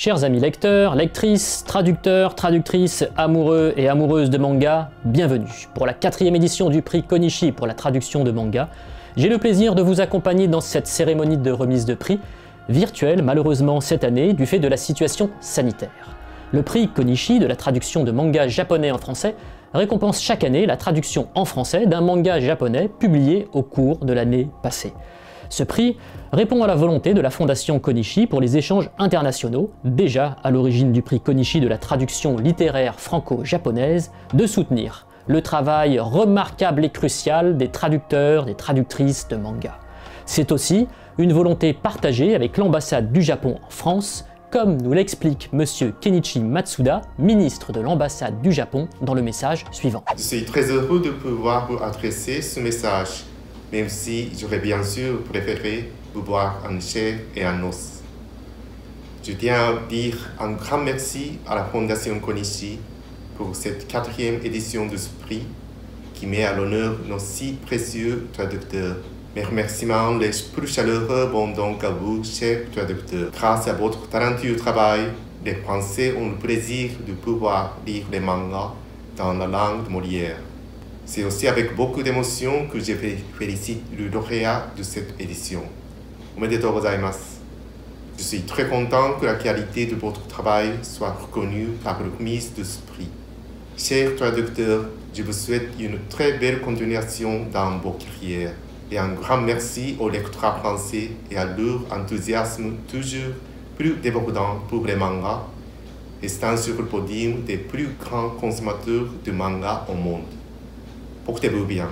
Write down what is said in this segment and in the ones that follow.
Chers amis lecteurs, lectrices, traducteurs, traductrices, amoureux et amoureuses de manga, bienvenue. Pour la 4e édition du prix Konishi pour la traduction de manga, j'ai le plaisir de vous accompagner dans cette cérémonie de remise de prix, virtuelle malheureusement cette année du fait de la situation sanitaire. Le prix Konishi de la traduction de manga japonais en français récompense chaque année la traduction en français d'un manga japonais publié au cours de l'année passée. Ce prix répond à la volonté de la Fondation Konishi pour les échanges internationaux, déjà à l'origine du prix Konishi de la traduction littéraire franco-japonaise, de soutenir le travail remarquable et crucial des traducteurs, des traductrices de manga. C'est aussi une volonté partagée avec l'ambassade du Japon en France, comme nous l'explique Monsieur Kenichi Matsuda, ministre de l'ambassade du Japon, dans le message suivant. Je suis très heureux de pouvoir vous adresser ce message, même si j'aurais bien sûr préféré vous voir en chair et en os. Je tiens à dire un grand merci à la Fondation Konishi pour cette 4e édition de ce prix qui met à l'honneur nos si précieux traducteurs. Mes remerciements les plus chaleureux vont donc à vous, chers traducteurs. Grâce à votre talentueux travail, les Français ont le plaisir de pouvoir lire les mangas dans la langue de Molière. C'est aussi avec beaucoup d'émotion que je félicite le lauréat de cette édition. Omedetou gozaimasu. Je suis très content que la qualité de votre travail soit reconnue par la remise de ce prix. Chers traducteurs, je vous souhaite une très belle continuation dans vos carrières. Et un grand merci aux lecteurs français et à leur enthousiasme toujours plus débordant pour les mangas, restant sur le podium des plus grands consommateurs de mangas au monde. Portez-vous bien.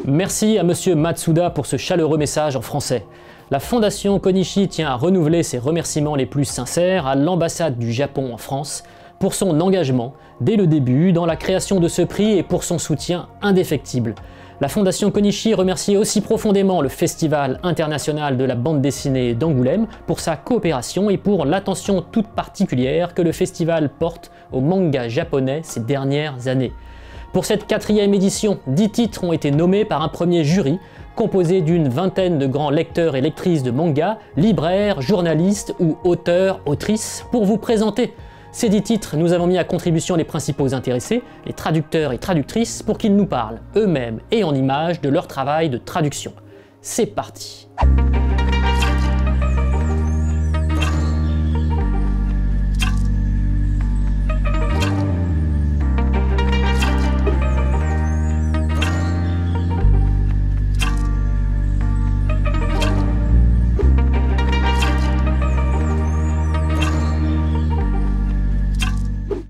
Merci à Monsieur Matsuda pour ce chaleureux message en français. La Fondation Konishi tient à renouveler ses remerciements les plus sincères à l'ambassade du Japon en France pour son engagement dès le début dans la création de ce prix et pour son soutien indéfectible. La Fondation Konishi remercie aussi profondément le Festival international de la bande dessinée d'Angoulême pour sa coopération et pour l'attention toute particulière que le festival porte au manga japonais ces dernières années. Pour cette 4e édition, 10 titres ont été nommés par un premier jury, composé d'une vingtaine de grands lecteurs et lectrices de manga, libraires, journalistes ou auteurs, autrices, pour vous présenter. Ces 10 titres, nous avons mis à contribution les principaux intéressés, les traducteurs et traductrices, pour qu'ils nous parlent eux-mêmes et en images de leur travail de traduction. C'est parti!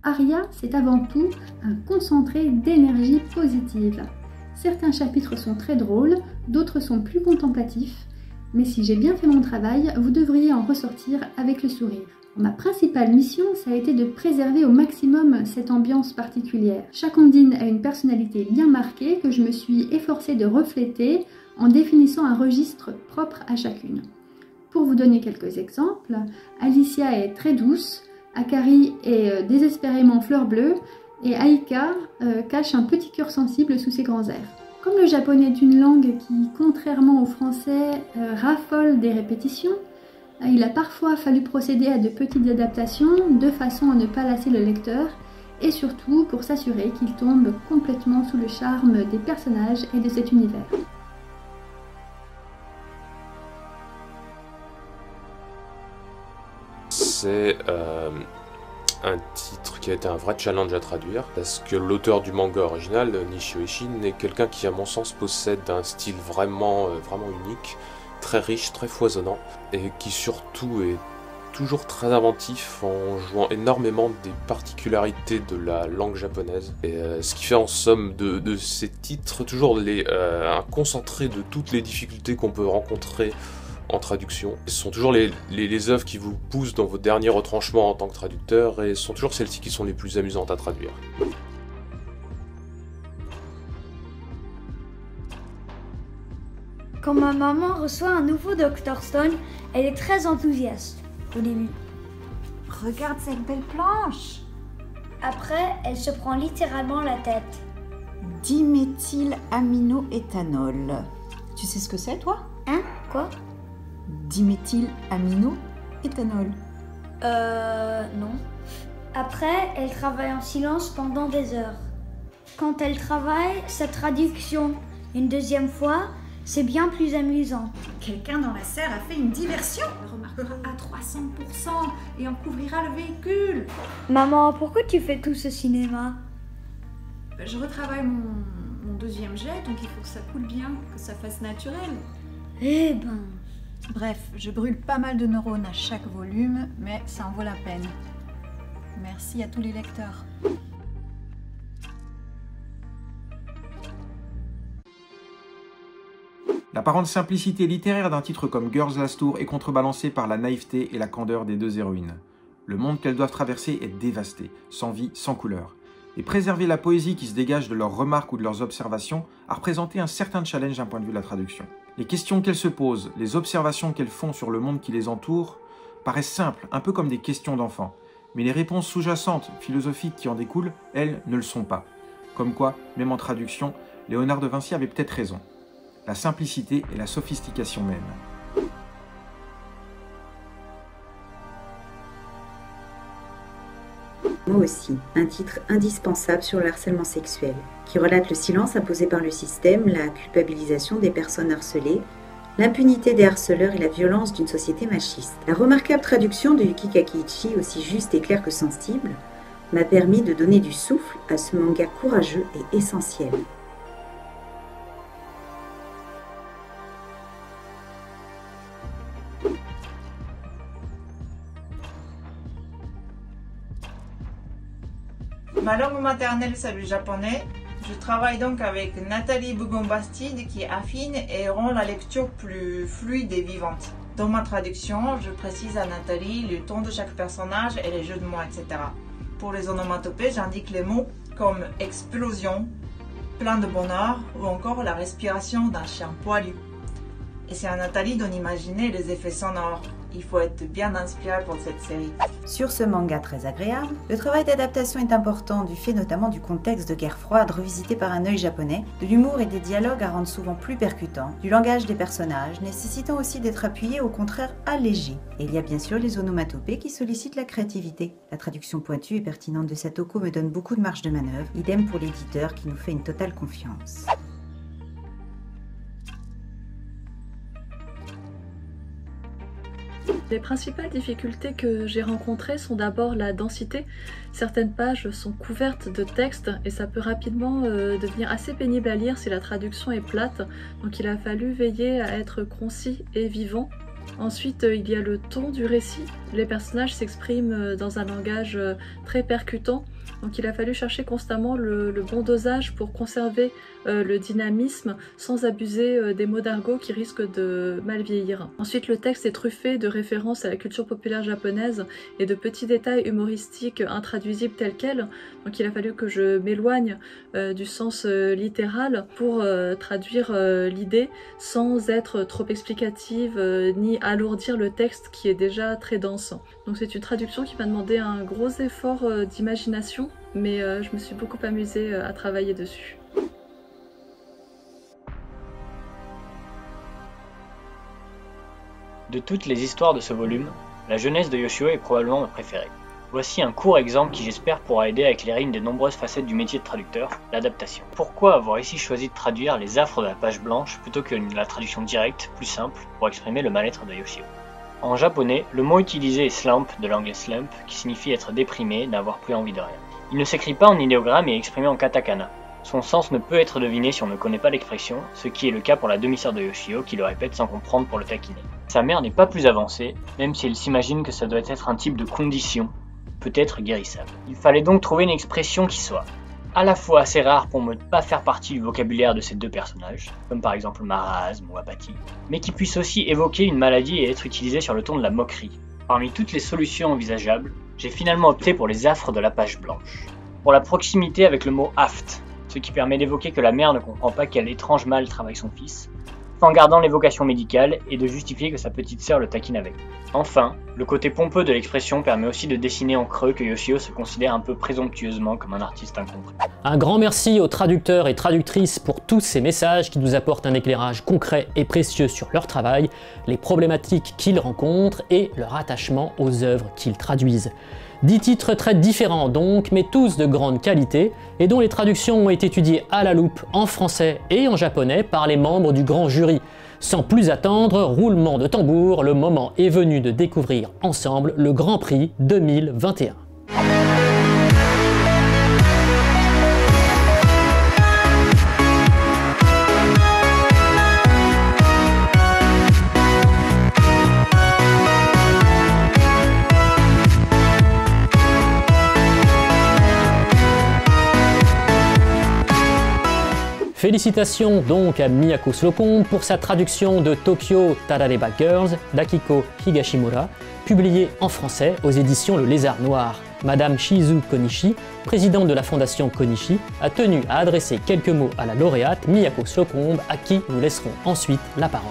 Aria, c'est avant tout un concentré d'énergie positive. Certains chapitres sont très drôles, d'autres sont plus contemplatifs, mais si j'ai bien fait mon travail, vous devriez en ressortir avec le sourire. Ma principale mission, ça a été de préserver au maximum cette ambiance particulière. Chaque ondine a une personnalité bien marquée que je me suis efforcée de refléter en définissant un registre propre à chacune. Pour vous donner quelques exemples, Alicia est très douce, Akari est désespérément fleur bleue et Aika cache un petit cœur sensible sous ses grands airs. Comme le japonais est une langue qui, contrairement au français, raffole des répétitions, il a parfois fallu procéder à de petites adaptations de façon à ne pas lasser le lecteur et surtout pour s'assurer qu'il tombe complètement sous le charme des personnages et de cet univers. C'est un titre qui a été un vrai challenge à traduire, parce que l'auteur du manga original, Nishio Ishin, est quelqu'un qui, à mon sens, possède un style vraiment unique, très riche, très foisonnant, et qui surtout est toujours très inventif en jouant énormément des particularités de la langue japonaise. Et ce qui fait en somme de ces titres toujours un concentré de toutes les difficultés qu'on peut rencontrer en traduction. Ce sont toujours les œuvres qui vous poussent dans vos derniers retranchements en tant que traducteur et ce sont toujours celles-ci qui sont les plus amusantes à traduire. Quand ma maman reçoit un nouveau Dr Stone, elle est très enthousiaste au début. Regarde cette belle planche. Après, elle se prend littéralement la tête. Diméthylaminoéthanol. Tu sais ce que c'est, toi? Hein? Quoi? Diméthylaminoéthanol. Non. Après, elle travaille en silence pendant des heures. Quand elle travaille sa traduction une deuxième fois, c'est bien plus amusant. Quelqu'un dans la serre a fait une diversion. Elle remarquera à 300% et en couvrira le véhicule. Maman, pourquoi tu fais tout ce cinéma? Je retravaille mon deuxième jet, donc il faut que ça coule bien, que ça fasse naturel. Eh ben... Bref, je brûle pas mal de neurones à chaque volume, mais ça en vaut la peine. Merci à tous les lecteurs. L'apparente simplicité littéraire d'un titre comme Girls Last Tour est contrebalancée par la naïveté et la candeur des deux héroïnes. Le monde qu'elles doivent traverser est dévasté, sans vie, sans couleur. Et préserver la poésie qui se dégage de leurs remarques ou de leurs observations a représenté un certain challenge d'un point de vue de la traduction. Les questions qu'elles se posent, les observations qu'elles font sur le monde qui les entoure, paraissent simples, un peu comme des questions d'enfants. Mais les réponses sous-jacentes, philosophiques qui en découlent, elles, ne le sont pas. Comme quoi, même en traduction, Léonard de Vinci avait peut-être raison. La simplicité et la sophistication même. Moi aussi, un titre indispensable sur le harcèlement sexuel, qui relate le silence imposé par le système, la culpabilisation des personnes harcelées, l'impunité des harceleurs et la violence d'une société machiste. La remarquable traduction de Yuki Kakiichi, aussi juste et claire que sensible, m'a permis de donner du souffle à ce manga courageux et essentiel. Ma langue maternelle, c'est le japonais. Je travaille donc avec Nathalie Bougon-Bastide qui affine et rend la lecture plus fluide et vivante. Dans ma traduction, je précise à Nathalie le ton de chaque personnage et les jeux de mots, etc. Pour les onomatopées, j'indique les mots comme explosion, plein de bonheur ou encore la respiration d'un chien poilu. Et c'est à Nathalie d'en imaginer les effets sonores. Il faut être bien inspiré pour cette série. Sur ce manga très agréable, le travail d'adaptation est important du fait notamment du contexte de guerre froide revisité par un œil japonais, de l'humour et des dialogues à rendre souvent plus percutants, du langage des personnages nécessitant aussi d'être appuyé au contraire allégé. Et il y a bien sûr les onomatopées qui sollicitent la créativité. La traduction pointue et pertinente de Satoko me donne beaucoup de marge de manœuvre, idem pour l'éditeur qui nous fait une totale confiance. Les principales difficultés que j'ai rencontrées sont d'abord la densité. Certaines pages sont couvertes de texte et ça peut rapidement devenir assez pénible à lire si la traduction est plate. Donc il a fallu veiller à être concis et vivant. Ensuite, il y a le ton du récit. Les personnages s'expriment dans un langage très percutant. Donc il a fallu chercher constamment le bon dosage pour conserver le dynamisme sans abuser des mots d'argot qui risquent de mal vieillir. Ensuite, le texte est truffé de références à la culture populaire japonaise et de petits détails humoristiques intraduisibles tels quels. Donc il a fallu que je m'éloigne du sens littéral pour traduire l'idée sans être trop explicative ni alourdir le texte qui est déjà très dense. Donc c'est une traduction qui m'a demandé un gros effort d'imagination, mais je me suis beaucoup amusée à travailler dessus. De toutes les histoires de ce volume, la jeunesse de Yoshio est probablement ma préférée. Voici un court exemple qui j'espère pourra aider à éclairer une des nombreuses facettes du métier de traducteur, l'adaptation. Pourquoi avoir ici choisi de traduire les affres de la page blanche plutôt que la traduction directe, plus simple, pour exprimer le mal-être de Yoshio? En japonais, le mot utilisé est slump, de l'anglais slump, qui signifie être déprimé, n'avoir plus envie de rien. Il ne s'écrit pas en idéogramme et est exprimé en katakana. Son sens ne peut être deviné si on ne connaît pas l'expression, ce qui est le cas pour la demi-sœur de Yoshio qui le répète sans comprendre pour le taquiner. Sa mère n'est pas plus avancée, même si elle s'imagine que ça doit être un type de condition, peut-être guérissable. Il fallait donc trouver une expression qui soit à la fois assez rare pour ne pas faire partie du vocabulaire de ces deux personnages, comme par exemple marasme ou apathie, mais qui puisse aussi évoquer une maladie et être utilisée sur le ton de la moquerie. Parmi toutes les solutions envisageables, j'ai finalement opté pour les affres de la page blanche. Pour la proximité avec le mot aft, ce qui permet d'évoquer que la mère ne comprend pas quel étrange mal travaille son fils, en gardant l'évocation médicale et de justifier que sa petite sœur le taquine avec. Enfin, le côté pompeux de l'expression permet aussi de dessiner en creux que Yoshio se considère un peu présomptueusement comme un artiste incompris. Un grand merci aux traducteurs et traductrices pour tous ces messages qui nous apportent un éclairage concret et précieux sur leur travail, les problématiques qu'ils rencontrent et leur attachement aux œuvres qu'ils traduisent. 10 titres très différents donc, mais tous de grande qualité, et dont les traductions ont été étudiées à la loupe en français et en japonais par les membres du grand jury. Sans plus attendre, roulement de tambour, le moment est venu de découvrir ensemble le Grand Prix 2021. Félicitations donc à Miyako Slocombe pour sa traduction de Tokyo Tarareba Girls d'Akiko Higashimura, publiée en français aux éditions Le Lézard Noir. Madame Shizu Konishi, présidente de la fondation Konishi, a tenu à adresser quelques mots à la lauréate Miyako Slocombe, à qui nous laisserons ensuite la parole.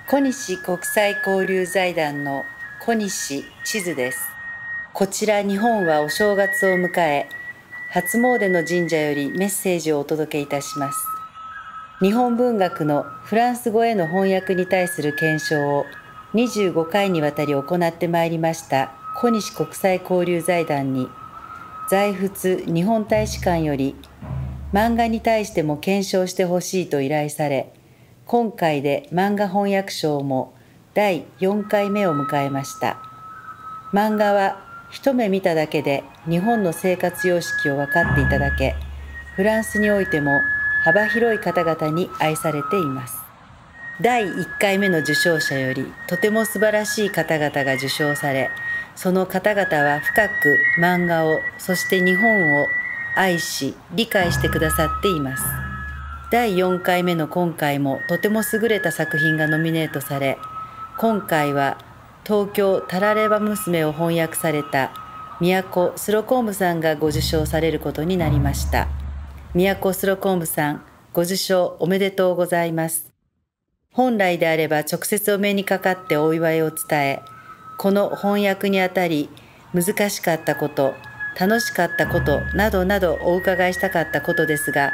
小西国際交流財団の小西千鶴です。こちら日本はお正月を迎え、初詣の神社よりメッセージをお届けいたします。日本文学のフランス語への翻訳に対する検証を25回にわたり行ってまいりました小西国際交流財団に、在仏日本大使館より漫画に対しても検証してほしいと依頼され、今回で漫画翻訳賞も第4回目を迎えました。漫画は一目見ただけで日本の生活様式を分かっていただけ、フランスにおいても幅広い方々に愛されています。第1回目の受賞者よりとても素晴らしい方々が受賞され、その方々は深く漫画を、そして日本を愛し理解してくださっています。第4回目の今回もとても優れた作品がノミネートされ、今回は東京タラレバ娘を翻訳された都スロコームさんがご受賞されることになりました。都スロコームさん、ご受賞おめでとうございます。本来であれば直接お目にかかってお祝いを伝え、この翻訳にあたり難しかったこと、楽しかったことなどなどお伺いしたかったことですが、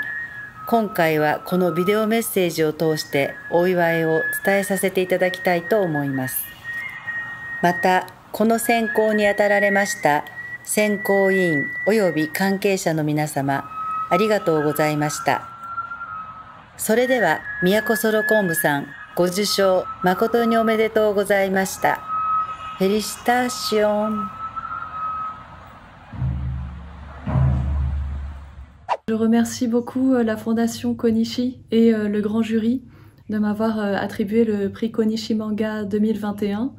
今回はこのビデオメッセージを通してお祝いを伝えさせていただきたいと思います。また、この選考にあたられました選考委員および関係者の皆様、ありがとうございました。それでは、都ソロコンブさん、ご受賞誠におめでとうございました。フェリシターシオン。Je remercie beaucoup la fondation Konishi et le grand jury de m'avoir attribué le prix Konishi Manga 2021.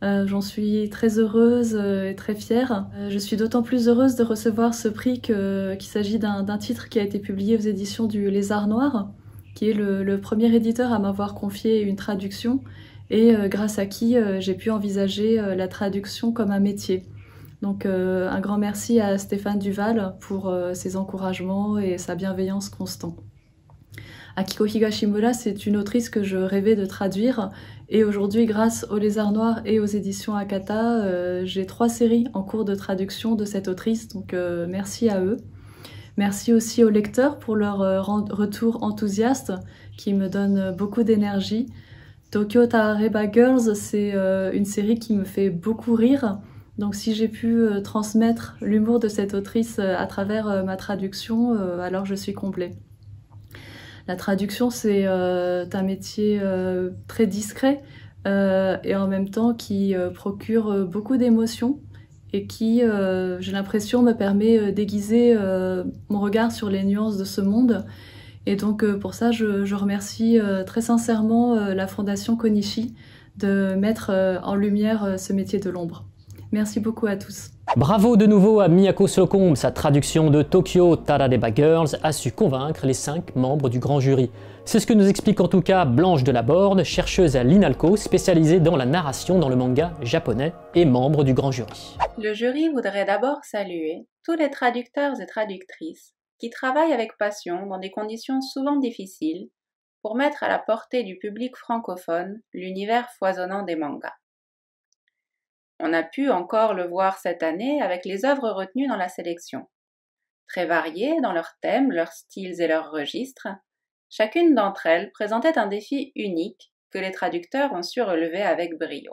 J'en suis très heureuse et très fière. Je suis d'autant plus heureuse de recevoir ce prix qu'il s'agit d'un titre qui a été publié aux éditions du Lézard Noir, qui est le premier éditeur à m'avoir confié une traduction et grâce à qui j'ai pu envisager la traduction comme un métier. Donc un grand merci à Stéphane Duval pour ses encouragements et sa bienveillance constante. Akiko Higashimura, c'est une autrice que je rêvais de traduire et aujourd'hui, grâce au Lézard Noir et aux éditions Akata, j'ai 3 séries en cours de traduction de cette autrice, donc merci à eux. Merci aussi aux lecteurs pour leur retour enthousiaste qui me donne beaucoup d'énergie. Tokyo Tarareba Girls, c'est une série qui me fait beaucoup rire. Donc si j'ai pu transmettre l'humour de cette autrice à travers ma traduction, alors je suis comblée. La traduction, c'est un métier très discret et en même temps qui procure beaucoup d'émotions et qui, j'ai l'impression, me permet d'aiguiser mon regard sur les nuances de ce monde. Et donc pour ça, je remercie très sincèrement la fondation Konishi de mettre en lumière ce métier de l'ombre. Merci beaucoup à tous. Bravo de nouveau à Miyako Slocombe, sa traduction de Tokyo Tarareba Girls a su convaincre les 5 membres du grand jury. C'est ce que nous explique en tout cas Blanche Delaborde, chercheuse à l'INALCO, spécialisée dans la narration dans le manga japonais et membre du grand jury. Le jury voudrait d'abord saluer tous les traducteurs et traductrices qui travaillent avec passion dans des conditions souvent difficiles pour mettre à la portée du public francophone l'univers foisonnant des mangas. On a pu encore le voir cette année avec les œuvres retenues dans la sélection. Très variées dans leurs thèmes, leurs styles et leurs registres, chacune d'entre elles présentait un défi unique que les traducteurs ont su relever avec brio.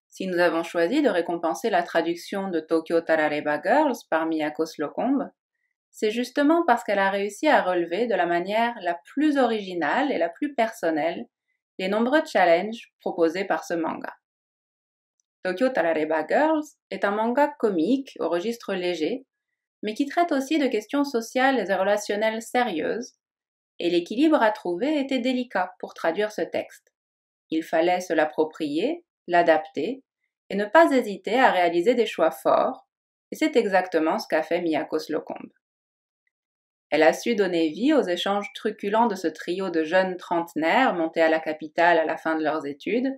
Si nous avons choisi de récompenser la traduction de Tokyo Tarareba Girls par Miyako Slocombe, c'est justement parce qu'elle a réussi à relever de la manière la plus originale et la plus personnelle les nombreux challenges proposés par ce manga. Tokyo Tarareba Girls est un manga comique au registre léger, mais qui traite aussi de questions sociales et relationnelles sérieuses, et l'équilibre à trouver était délicat pour traduire ce texte. Il fallait se l'approprier, l'adapter, et ne pas hésiter à réaliser des choix forts, et c'est exactement ce qu'a fait Miyako Slocombe. Elle a su donner vie aux échanges truculents de ce trio de jeunes trentenaires montés à la capitale à la fin de leurs études,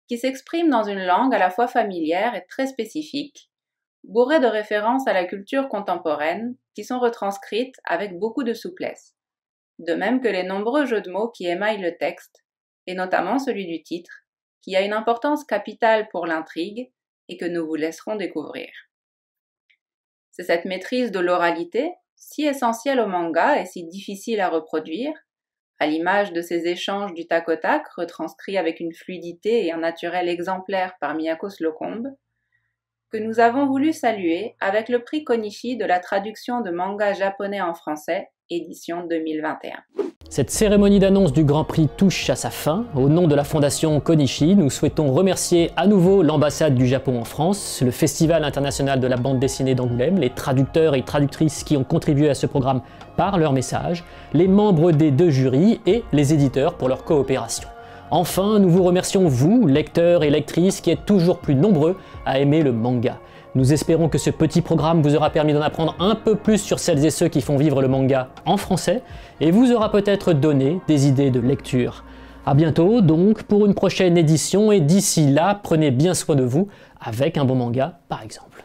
qui s'expriment dans une langue à la fois familière et très spécifique, bourrée de références à la culture contemporaine qui sont retranscrites avec beaucoup de souplesse, de même que les nombreux jeux de mots qui émaillent le texte, et notamment celui du titre, qui a une importance capitale pour l'intrigue et que nous vous laisserons découvrir. C'est cette maîtrise de l'oralité, si essentielle au manga et si difficile à reproduire, à l'image de ces échanges du tac au tac retranscrits avec une fluidité et un naturel exemplaire par Miyako Slocombe, que nous avons voulu saluer avec le prix Konishi de la traduction de manga japonais en français, édition 2021. Cette cérémonie d'annonce du Grand Prix touche à sa fin. Au nom de la Fondation Konishi, nous souhaitons remercier à nouveau l'ambassade du Japon en France, le Festival international de la bande dessinée d'Angoulême, les traducteurs et traductrices qui ont contribué à ce programme par leur message, les membres des 2 jurys et les éditeurs pour leur coopération. Enfin, nous vous remercions vous, lecteurs et lectrices, qui êtes toujours plus nombreux à aimer le manga. Nous espérons que ce petit programme vous aura permis d'en apprendre un peu plus sur celles et ceux qui font vivre le manga en français et vous aura peut-être donné des idées de lecture. A bientôt donc pour une prochaine édition et d'ici là, prenez bien soin de vous avec un bon manga par exemple.